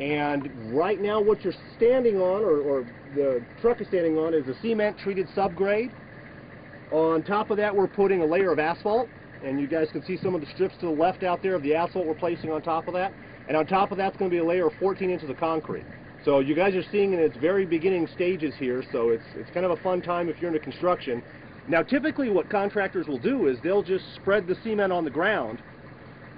And right now what you're standing on, or the truck is standing on, is a cement treated subgrade. On top of that we're putting a layer of asphalt, and you guys can see some of the strips to the left out there of the asphalt we're placing on top of that. And on top of that's going to be a layer of 14 inches of concrete. So you guys are seeing in its very beginning stages here, so it's kind of a fun time if you're into construction. Now typically what contractors will do is they'll just spread the cement on the ground,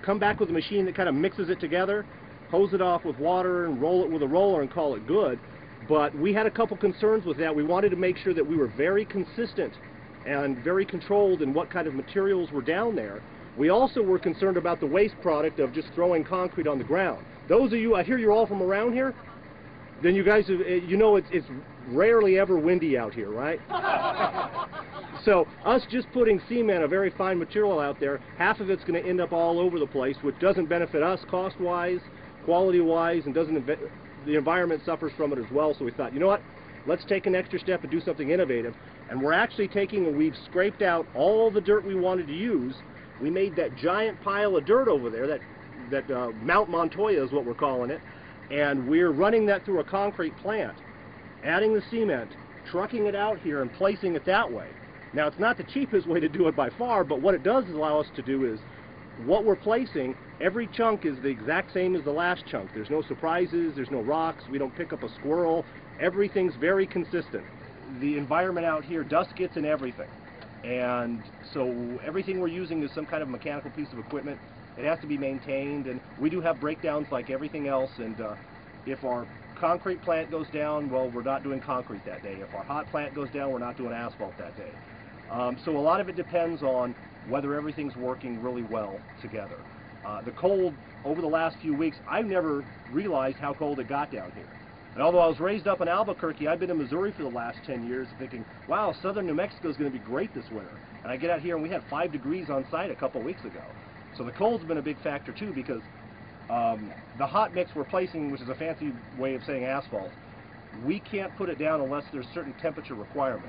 come back with a machine that kind of mixes it together, hose it off with water and roll it with a roller and call it good. But we had a couple concerns with that. We wanted to make sure that we were very consistent and very controlled in what kind of materials were down there. We also were concerned about the waste product of just throwing concrete on the ground. Those of you, I hear you're all from around here, then you guys, you know it's rarely ever windy out here, right? So us just putting cement, a very fine material out there, half of it's going to end up all over the place, which doesn't benefit us cost-wise, quality-wise, and the environment suffers from it as well. So we thought, you know what, let's take an extra step and do something innovative. And we're actually we've scraped out all the dirt we wanted to use. We made that giant pile of dirt over there, that Mount Montoya is what we're calling it, and we're running that through a concrete plant, adding the cement, trucking it out here and placing it that way. Now it's not the cheapest way to do it by far, but what it does allow us to do is, what we're placing, every chunk is the exact same as the last chunk. There's no surprises, there's no rocks, we don't pick up a squirrel, everything's very consistent. The environment out here, dust gets in everything, and so everything we're using is some kind of mechanical piece of equipment. It has to be maintained, and we do have breakdowns like everything else, and if our concrete plant goes down, well, we're not doing concrete that day. If our hot plant goes down, we're not doing asphalt that day. So a lot of it depends on whether everything's working really well together. The cold over the last few weeks, I've never realized how cold it got down here. And although I was raised up in Albuquerque, I've been in Missouri for the last 10 years thinking, wow, southern New Mexico is going to be great this winter. And I get out here and we had 5 degrees on site a couple weeks ago. So the cold's been a big factor too, because the hot mix we're placing, which is a fancy way of saying asphalt, we can't put it down unless there's certain temperature requirements.